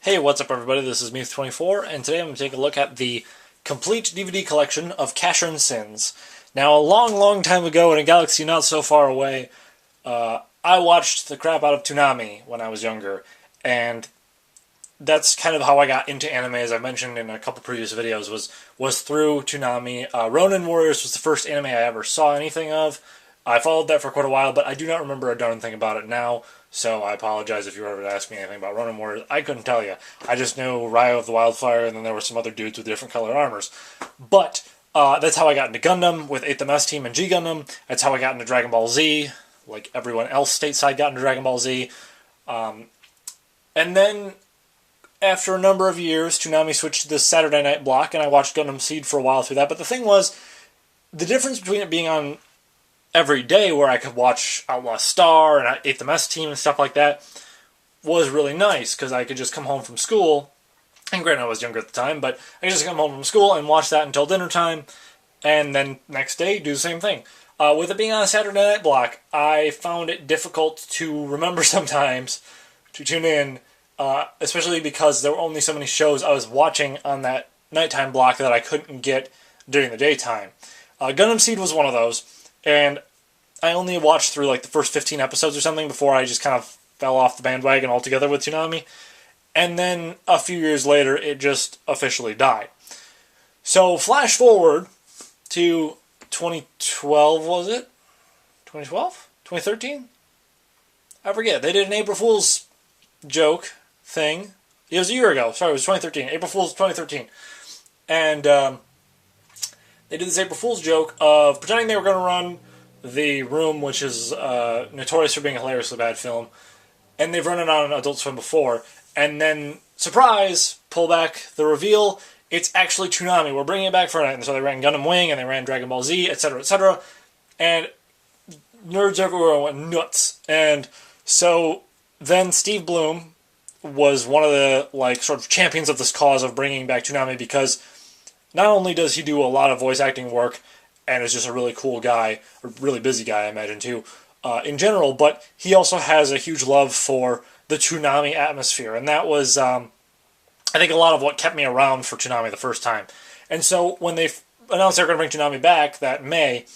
Hey, what's up everybody, this is Muth24, and today I'm going to take a look at the complete DVD collection of Casshern Sins. Now, a long time ago in a galaxy not so far away, I watched the crap out of Toonami when I was younger, and that's kind of how I got into anime, as I mentioned in a couple previous videos, was through Toonami. Ronin Warriors was the first anime I ever saw anything of. I followed that for quite a while, but I do not remember a darn thing about it now, so I apologize if you were ever to ask me anything about Ronin Warriors. I couldn't tell you. I just knew Ryo of the Wildfire, and then there were some other dudes with different colored armors. But that's how I got into Gundam with 8th MS Team and G Gundam. That's how I got into Dragon Ball Z, like everyone else stateside got into Dragon Ball Z. And then, after a number of years, Toonami switched to this Saturday night block, and I watched Gundam Seed for a while through that. But the thing was, the difference between it being on every day, where I could watch Outlaw Star and 8th MS Team and stuff like that, was really nice, because I could just come home from school, and granted I was younger at the time, but I could just come home from school and watch that until dinner time, and then next day do the same thing. With it being on a Saturday night block, I found it difficult to remember sometimes to tune in, especially because there were only so many shows I was watching on that nighttime block that I couldn't get during the daytime. Gundam Seed was one of those, and I only watched through like the first 15 episodes or something before I just kind of fell off the bandwagon altogether with Toonami. And then a few years later, it just officially died. So flash forward to 2012, was it? 2012? 2013? I forget. They did an April Fool's joke thing. It was a year ago. Sorry, it was 2013. April Fool's 2013. And they did this April Fool's joke of pretending they were going to run The Room, which is notorious for being a hilariously bad film, and they've run it on Adult Swim before, and then, surprise, pull back the reveal, it's actually Toonami. We're bringing it back for a night. And so they ran Gundam Wing, and they ran Dragon Ball Z, etc., etc., and nerds everywhere went nuts. And so then Steve Bloom was one of the sort of champions of this cause of bringing back Toonami, because not only does he do a lot of voice acting work, and is just a really cool guy, a really busy guy, I imagine, too, in general, but he also has a huge love for the Toonami atmosphere, and that was, I think, a lot of what kept me around for Toonami the first time. And so, when they announced they were going to bring Toonami back that May,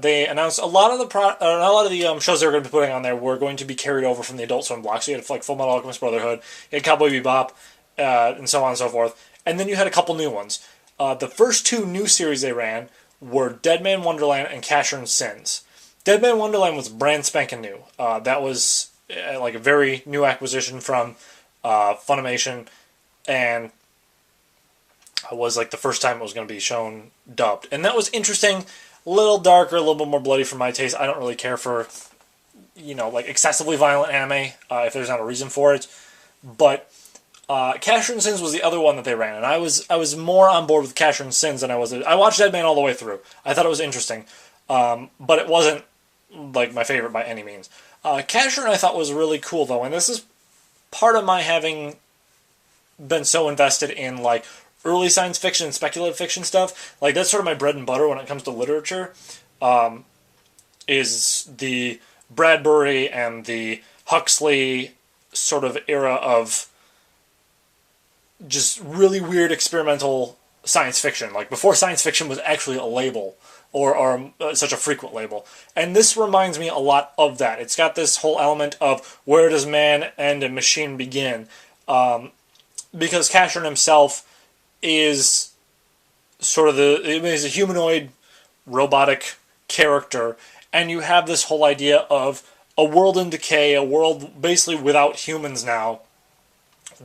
they announced a lot of the shows they were going to be putting on there were going to be carried over from the Adult Swim block. So you had Full Metal Alchemist Brotherhood, you had Cowboy Bebop, and so on and so forth, and then you had a couple new ones. The first two new series they ran were Dead Man Wonderland and Casshern Sins. Dead Man Wonderland was brand spanking new. That was a very new acquisition from Funimation, and it was the first time it was going to be shown dubbed. And that was interesting, a little darker, a little bit more bloody for my taste. I don't really care for, excessively violent anime, if there's not a reason for it. But Casshern Sins was the other one that they ran, and I was more on board with Casshern Sins than I was. I watched Dead Man all the way through. I thought it was interesting, but it wasn't my favorite by any means. Casshern I thought was really cool though, and this is part of my having been so invested in early science fiction and speculative fiction stuff. That's sort of my bread and butter when it comes to literature. Is the Bradbury and the Huxley sort of era of just really weird experimental science fiction, before science fiction was actually a label, or such a frequent label. And this reminds me a lot of that. It's got this whole element of where does man end and machine begin, because Casshern himself is sort of he's a humanoid, robotic character, and you have this whole idea of a world in decay, a world basically without humans now.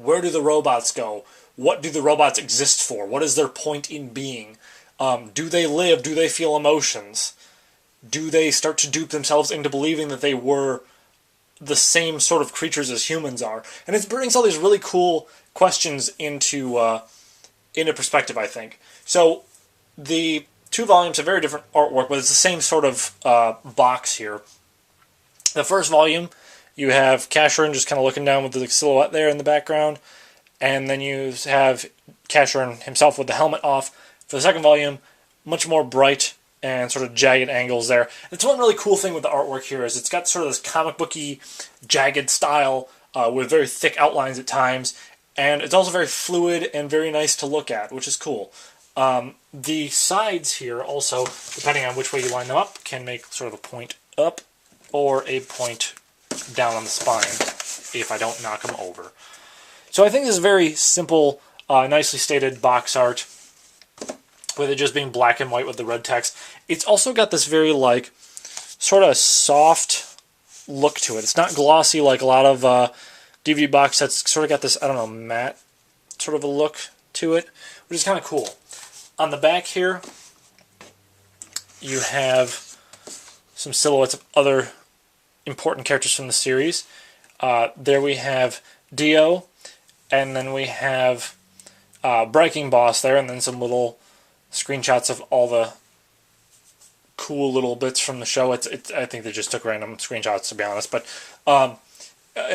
Where do the robots go? What do the robots exist for? What is their point in being? Do they live? Do they feel emotions? Do they start to dupe themselves into believing that they were the same sort of creatures as humans are? And it brings all these really cool questions into perspective, I think. So the two volumes have very different artwork, but it's the same sort of box here. The first volume, you have Casshern just kind of looking down with the silhouette there in the background, and then you have Casshern himself with the helmet off. For the second volume, much more bright and sort of jagged angles there. It's one really cool thing with the artwork here is it's got sort of this comic booky, jagged style with very thick outlines at times, And it's also very fluid and very nice to look at, which is cool. The sides here also, depending on which way you line them up, can make sort of a point up or a point down on the spine if I don't knock them over. So I think this is very simple, nicely stated box art, with it just being black and white with the red text. It's also got this very, like, sort of soft look to it. It's not glossy like a lot of DVD box sets. Sort of got this, I don't know, matte sort of a look to it, which is kind of cool. On the back here, you have some silhouettes of other important characters from the series. There we have Dio, and then we have Breaking Boss there, and then some little screenshots of all the cool little bits from the show. I think they just took random screenshots, to be honest. But an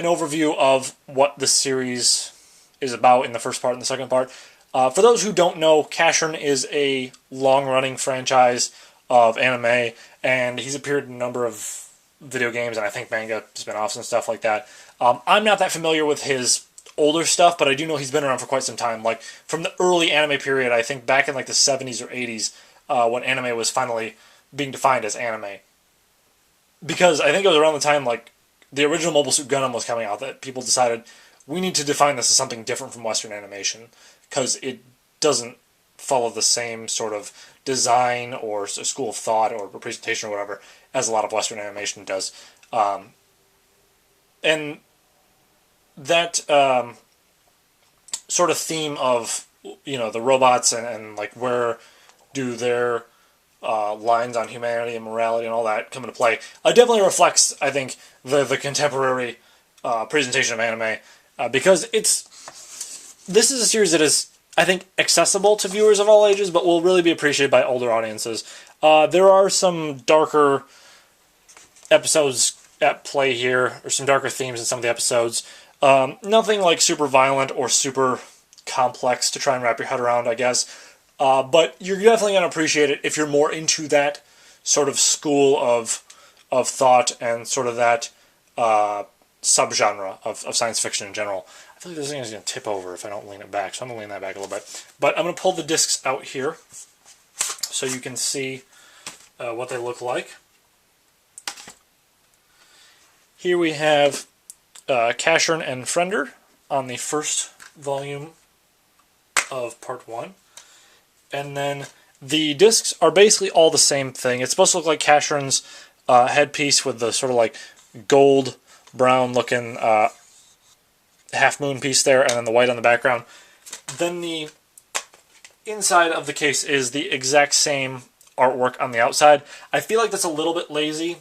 overview of what the series is about in the first part and the second part. For those who don't know, Casshern is a long-running franchise of anime, and he's appeared in a number of video games and I think manga spin-offs and stuff like that. I'm not that familiar with his older stuff, but I do know he's been around for quite some time. Like, from the early anime period, I think back in like the 70s or 80s, when anime was finally being defined as anime. Because I think it was around the time, like, the original Mobile Suit Gundam was coming out that people decided, we need to define this as something different from Western animation, because it doesn't follow the same sort of design or school of thought or presentation or whatever as a lot of Western animation does. And that sort of theme of, you know, the robots and like where do their lines on humanity and morality and all that come into play definitely reflects, I think, the contemporary presentation of anime, because this is a series that is, I think, accessible to viewers of all ages, but will really be appreciated by older audiences. There are some darker episodes at play here, or some darker themes in some of the episodes. Nothing like super violent or super complex to try and wrap your head around, I guess. But you're definitely going to appreciate it if you're more into that sort of school of thought and sort of that subgenre of science fiction in general. I feel like this thing is going to tip over if I don't lean it back, so I'm going to lean that back a little bit. But I'm going to pull the discs out here so you can see what they look like. Here we have Casshern and Friender on the first volume of Part 1. And then the discs are basically all the same thing. It's supposed to look like Casshern's headpiece with the sort of like gold brown looking half moon piece there, and then the white on the background. Then the inside of the case is the exact same artwork on the outside. I feel like that's a little bit lazy,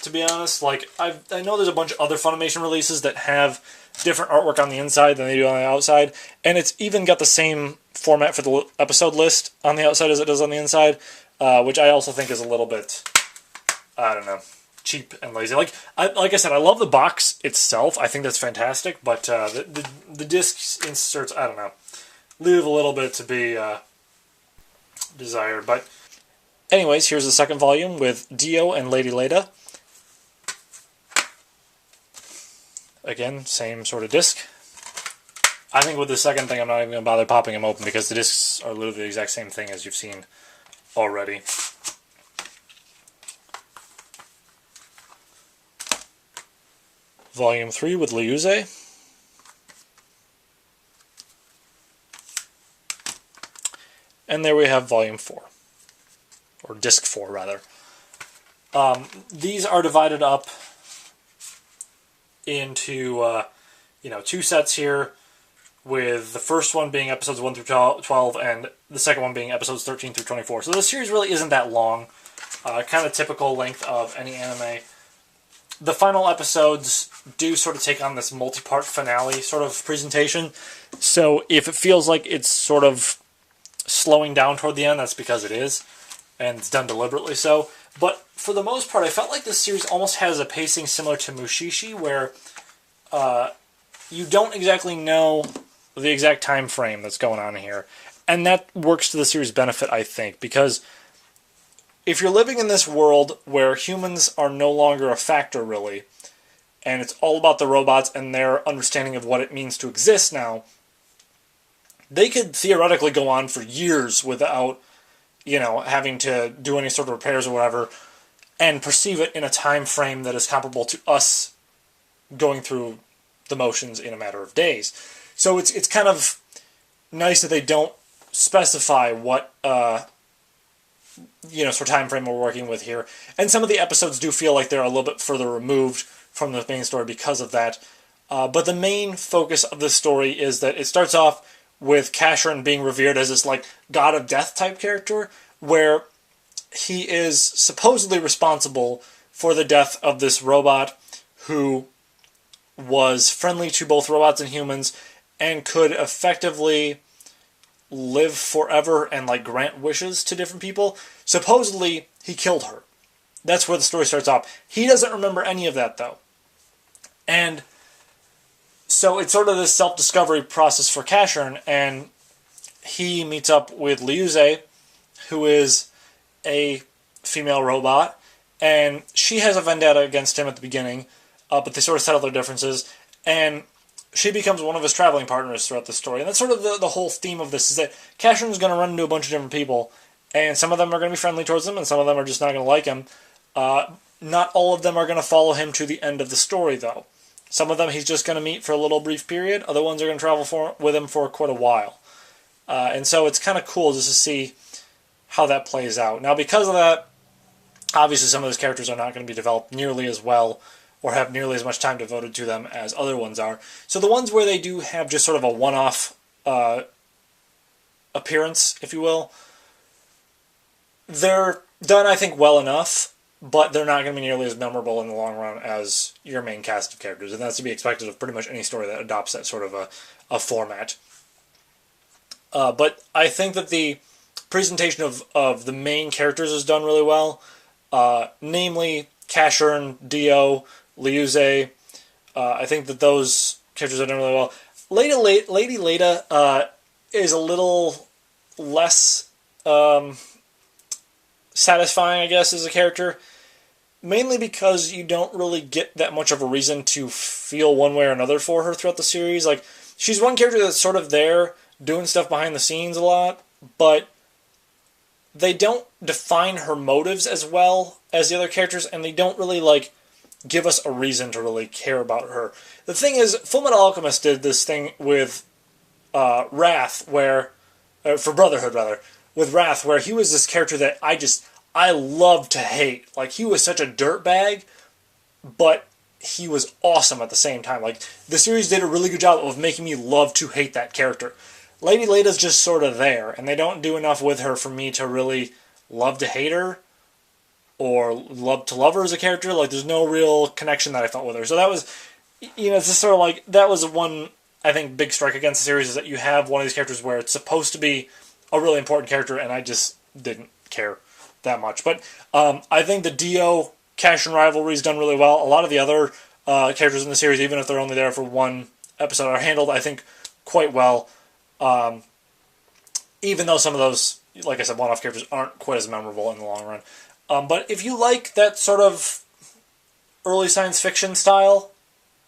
to be honest. Like, I know there's a bunch of other Funimation releases that have different artwork on the inside than they do on the outside, and it's even got the same format for the episode list on the outside as it does on the inside, which I also think is a little bit, I don't know, cheap and lazy. Like I said, I love the box itself. I think that's fantastic, but the disc inserts, I don't know, leave a little bit to be desired. But anyways, here's the second volume with Dio and Lady Leda. Again, same sort of disc. I think with the second thing, I'm not even going to bother popping them open because the discs are literally the exact same thing as you've seen already. Volume 3 with Liuze. And there we have Volume 4. Or Disc 4, rather. These are divided up into two sets here, with the first one being episodes 1 through 12 and the second one being episodes 13 through 24. So the series really isn't that long, kind of typical length of any anime. The final episodes do sort of take on this multi-part finale sort of presentation, so if it feels like it's sort of slowing down toward the end, that's because it is, and it's done deliberately so. But for the most part, I felt like this series almost has a pacing similar to Mushishi, where you don't exactly know the exact time frame that's going on here. And that works to the series' benefit, I think, because if you're living in this world where humans are no longer a factor, really, and it's all about the robots and their understanding of what it means to exist now, they could theoretically go on for years without, having to do any sort of repairs or whatever, and perceive it in a time frame that is comparable to us going through the motions in a matter of days. So it's kind of nice that they don't specify what sort of time frame we're working with here. And some of the episodes do feel like they're a little bit further removed from the main story because of that. But the main focus of the story is that it starts off with Casshern being revered as this like god of death type character, where he is supposedly responsible for the death of this robot who was friendly to both robots and humans and could effectively live forever and like grant wishes to different people. Supposedly he killed her. That's where the story starts off. He doesn't remember any of that though. And so it's sort of this self-discovery process for Casshern, and he meets up with Liuze, who is a female robot, and she has a vendetta against him at the beginning, but they sort of settle their differences, and she becomes one of his traveling partners throughout the story. And that's sort of the whole theme of this, is that Casshern is going to run into a bunch of different people, and some of them are going to be friendly towards him, and some of them are just not going to like him. Not all of them are going to follow him to the end of the story, though. Some of them he's just going to meet for a little brief period. Other ones are going to travel with him for quite a while. And so it's kind of cool just to see how that plays out. Now, because of that, obviously some of those characters are not going to be developed nearly as well or have nearly as much time devoted to them as other ones are. So the ones where they do have just sort of a one-off appearance, if you will, they're done, I think, well enough, but they're not going to be nearly as memorable in the long run as your main cast of characters, and that's to be expected of pretty much any story that adopts that sort of a format. But I think that the presentation of the main characters is done really well, namely Casshern, Dio, Liuze. I think that those characters are done really well. Lady Leda is a little less satisfying, I guess, as a character. Mainly because you don't really get that much of a reason to feel one way or another for her throughout the series. Like, she's one character that's sort of there, doing stuff behind the scenes a lot, but they don't define her motives as well as the other characters, and they don't really, like, give us a reason to really care about her. The thing is, Fullmetal Alchemist did this thing with Wrath, where... for Brotherhood, rather. With Wrath, where he was this character that I love to hate. Like, he was such a dirtbag, but he was awesome at the same time. Like, the series did a really good job of making me love to hate that character. Lady Leda's just sort of there, and they don't do enough with her for me to really love to hate her or love to love her as a character. Like, there's no real connection that I felt with her. So that was, it's just sort of like, that was one, I think, big strike against the series, is that you have one of these characters where it's supposed to be a really important character, and I just didn't care that much. But I think the Dio Casshern rivalry is done really well. A lot of the other characters in the series, even if they're only there for one episode, are handled, I think, quite well. Even though some of those, like I said, one-off characters aren't quite as memorable in the long run. But if you like that sort of early science fiction style,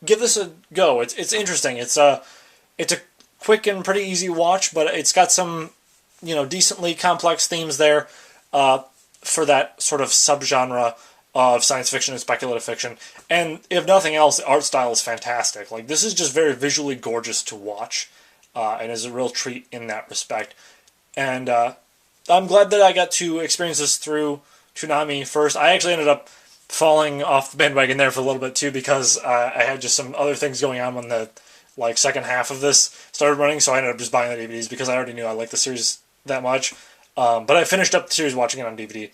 give this a go. It's interesting. It's a quick and pretty easy watch, but it's got some decently complex themes there. For that sort of subgenre of science fiction and speculative fiction. And if nothing else, the art style is fantastic. Like, this is just very visually gorgeous to watch, and is a real treat in that respect. And I'm glad that I got to experience this through Toonami first. I actually ended up falling off the bandwagon there for a little bit too, because I had just some other things going on when the second half of this started running, so I ended up just buying the DVDs because I already knew I liked the series that much. But I finished up the series watching it on DVD.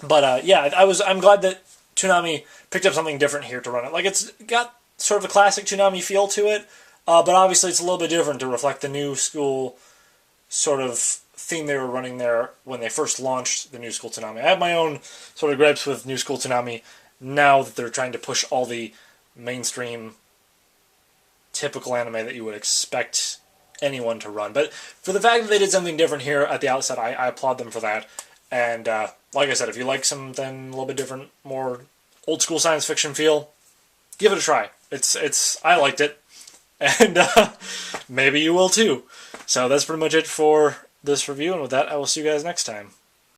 But I'm glad that Toonami picked up something different here to run it. Like, it's got sort of a classic Toonami feel to it, but obviously it's a little bit different to reflect the new school sort of theme they were running there when they first launched the new school Toonami. I have my own sort of gripes with new school Toonami now that they're trying to push all the mainstream typical anime that you would expect anyone to run. But for the fact that they did something different here at the outset, I applaud them for that. And like I said, if you like something a little bit different, more old school science fiction feel, give it a try. I liked it, and maybe you will too. So that's pretty much it for this review, and with that, I will see you guys next time.